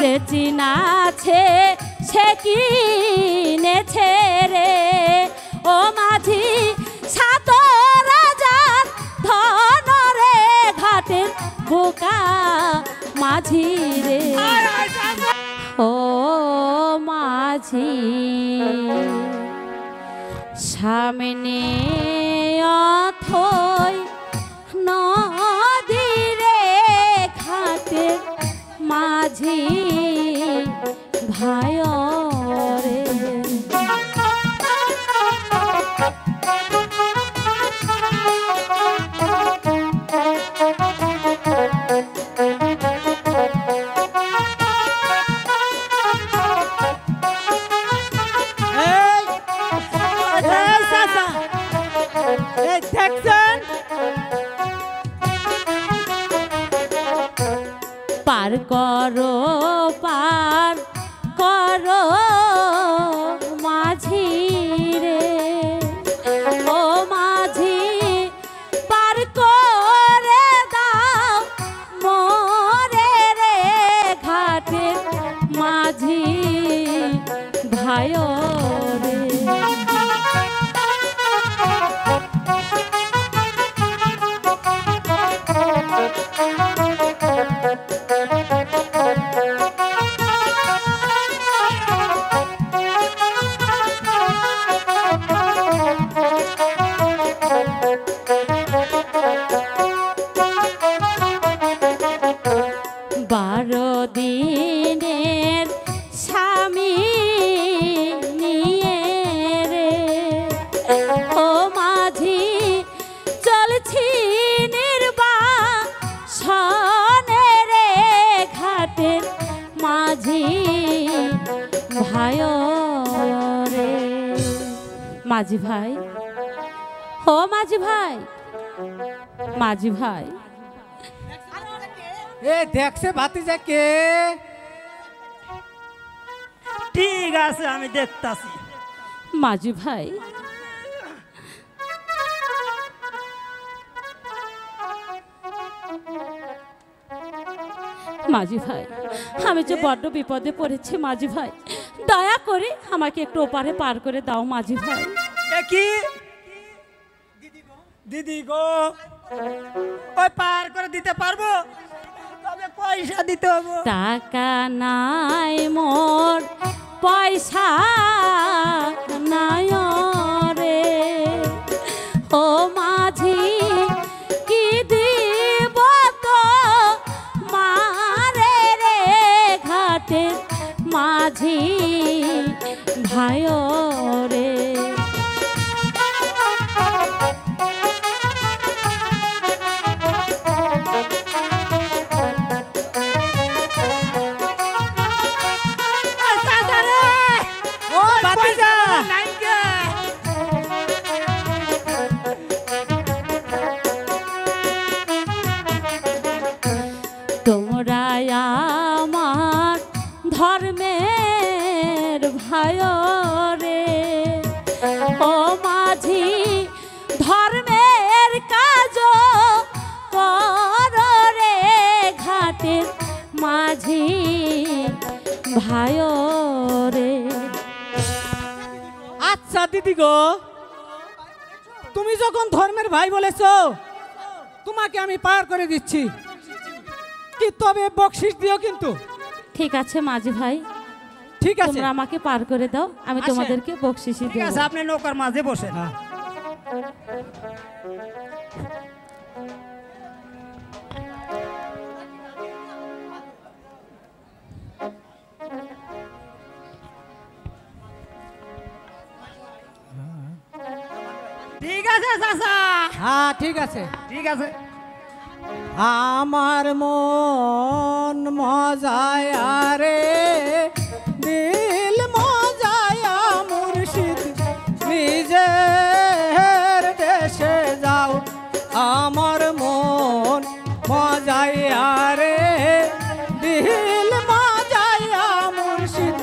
যে চিনাছে সে কিনেছে রে ও মাঝি সাত রাজার ধন রে ঘাটের বোকা মাঝি রে ও মাঝি সামনে অথই নদী রে ঘাটের মাঝি ভাই রে পার করো মাঝি রে ও মাঝি পার করে দাও মোরে রে ঘাটের মাঝি ভাই রে বারো দিনের স্বামী নিয়ে রে ও মাঝি চলছি নির্বাসনে রে ঘাটের মাঝি ভাই রে মাঝি ভাই ও মাঝি ভাই মাঝি ভাই এ দেখছে ভাতিজা কে ঠিক আছে আমি দেখতাছি মাঝি ভাই মাঝি ভাই আমি যে বড্ড বিপদে পড়েছি মাঝি ভাই দয়া করে আমাকে একটু ওপারে পার করে দাও মাঝি ভাই কি দিদি গো ওই পার করে দিতে পারবো তবে পয়সা দিতে হবে টাকা নাই মোর পয়সা নাই রে ও মাঝি কি দিব তো মারে রে ঘাটের মাঝি ভাই রে তোমরা আমার ধর্মের ভাই রে ও মাঝি ধর্মের কাজ কর রে ঘাটের মাঝি ভাই রে আচ্ছা দিদি গো তুমি যখন ধর্মের ভাই বলেছো তোমাকে আমি পার করে দিচ্ছি কি তবে বকশিশ দিও কিন্তু ঠিক আছে মাঝি ভাই ঠিক আছে তোমরা আমাকে পার করে দাও আমি তোমাদেরকে বকশিশই ঠিক দেব আছে আপনি নৌকার মাঝে বসেন ঠিক আছে চাচা হ্যাঁ ঠিক আছে ঠিক আছে আমার মন মজায় রে দিল মজায়া মুর্শিদ নিজের দেশে যাও আমার মন মজায়া রে দিল মজায়া মুর্শিদ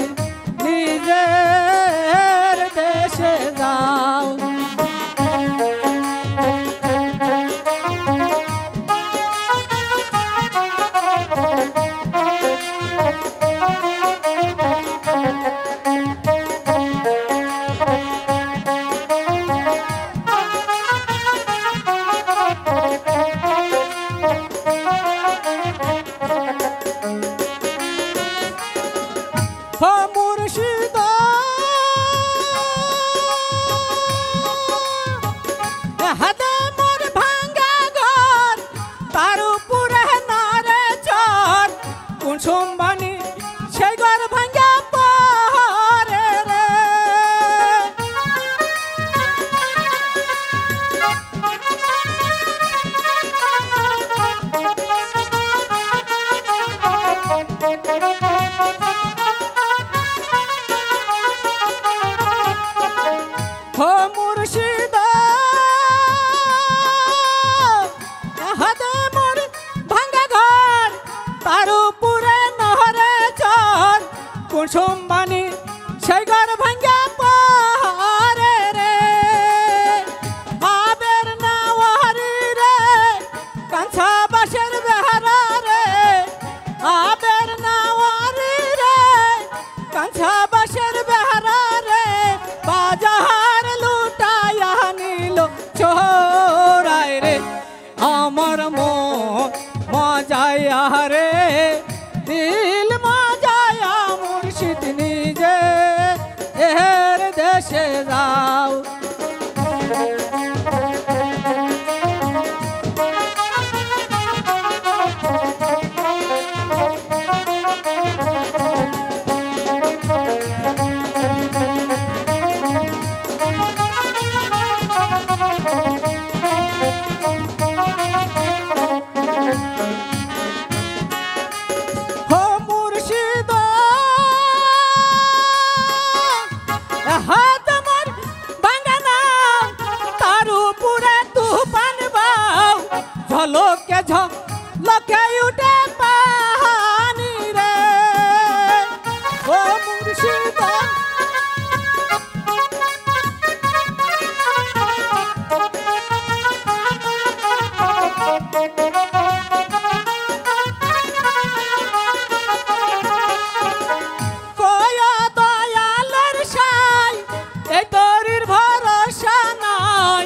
নিজের দেশে যাও বানি সেই ঘর ভাঙ্গা পরে রে হো মুর্শিদ হাতে মোর ভাঙ্গা ঘর তার উপরে নহরে চর কুসুম বানি সেই ঘর ভাঙ্গা পরে রে আবের নাওয়ারি রে কাঁচা বাঁশের বেহারা রে আবের নাওয়ারি রে কাঁচা বাঁশের বেহারা রে বাজার লুটাইয়া নিল চোরাই রে আমার মজায়া রে দিল মজায়া মুর্শিদ নিজে এর দেশে যাও হো মুর্শিদ হাত আমার ভাঙ্গা নাও তার উপরে তুফান বাও ঝলকে ঝলকে উঠে পানি রে ও মুর্শিদ কয়া দয়ালের সাই এই তরির ভরসা নাই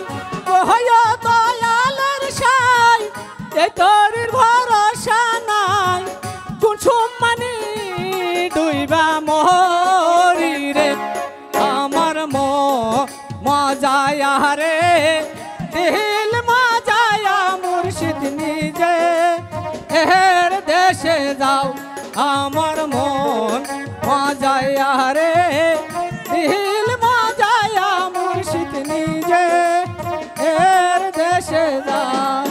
কয়া দয়ালের সাই এই তরির ভরসা নাই কুসুম মানি ডুইবা মরি রে আমার মজায়া রে দিল মজায়া মুর্শিদ নিজে এর দেশে যাও আমার মন মজায়া রে দিল মজায়া মুর্শিদ নিজে এর দেশে যাও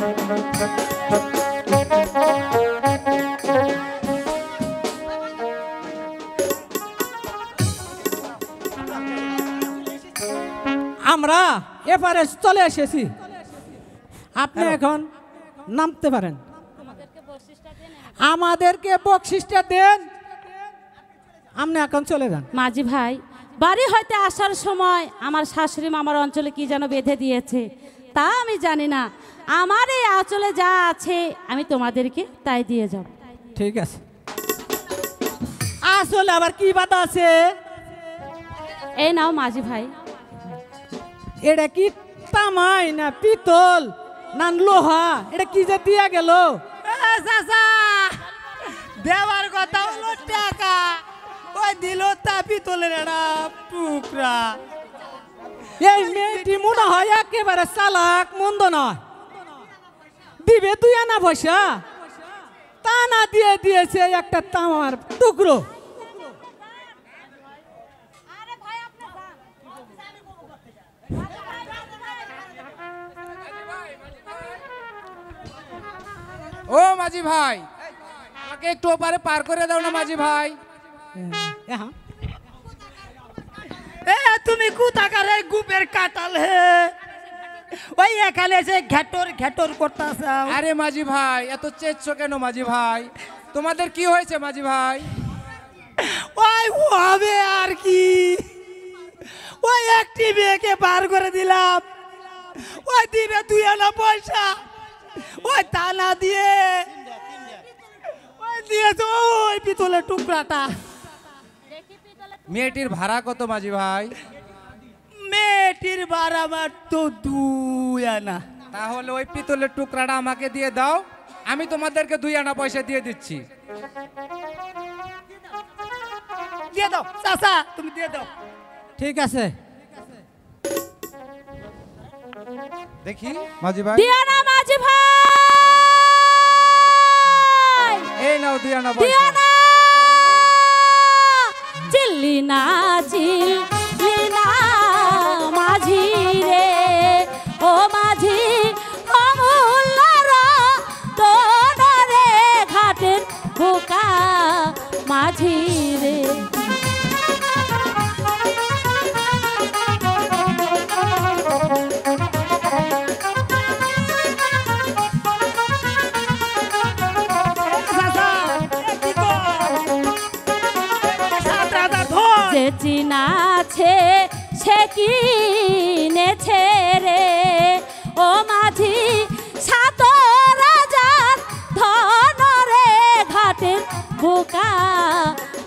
আমরা এপারে চলে এসেছি আপনি এখন নামতে পারেন আমাদেরকে বকশিসটা দেন আপনি এখন চলে যান মাঝি ভাই বাড়ি হইতে আসার সময় আমার শাশুড়ি মামার অঞ্চলে কি যেন বেঁধে দিয়েছে তা আমি জানি না আমার এই আঁচলে যা আছে আমি তোমাদেরকে তাই দিয়ে যাব ঠিক আছে আসলে আবার কি বাধা আছে এই নাও মাঝি ভাই এটা কি তামাই না পিতল না লোহা এটা কি যে দিয়া গেল চাচা দেওয়ার কথা হলো টাকা ওই দিল তা পিতলের একটা টুকরা এই মেয়েটি মনে হয় একেবারে চালাক মন্দ নয় দিবে তুই আনা পয়সা তা না দিয়ে দিয়েছে একটা তামার টুকরো ও মাঝি ভাই আমাকে একটু ওপারে পার করে দাও না মাঝি ভাই এ তুমি কোথাকার এই গুপের কাটাল হে ওই এখানে এসে ঘেটর ঘেটর করতেছ আরে মাঝি ভাই এত চেচ্ছ কেন মাঝি ভাই তোমাদের কি হয়েছে মাঝি ভাই ওই হবে আর কি ওই একটি মেয়েকে বার করে দিলাম ওই দিবে 2 আনা পয়সা ওই তা না দিয়ে ওই দিয়েছে ওই পিতলের টুকরাটা মেয়েটির ভাড়া কত মাঝি ভাই মেয়েটির ভাড়া মাত্র 2 আনা তাহলে ওই পিতলের টুকরাটা আমাকে দিয়ে দাও আমি তোমাদেরকে 2 আনা পয়সা দিয়ে দিচ্ছি দিয়ে দাও চাচা তুমি দিয়ে দাও ঠিক আছে দেখি মাঝি ভাই দিও না মাঝি ভাই এই নাও 2 আনা দিও পয়সা না মাঝি রে। যে চিনাছে সে কিনেছে রে ও মাঝি সাত রাজার ধন রে ঘাটের বোকা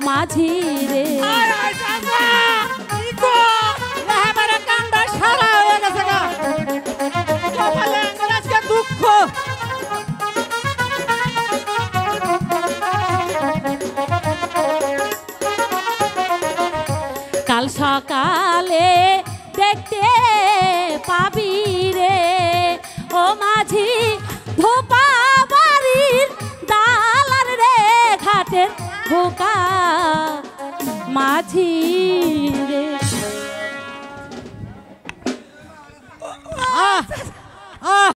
মাঝি রে।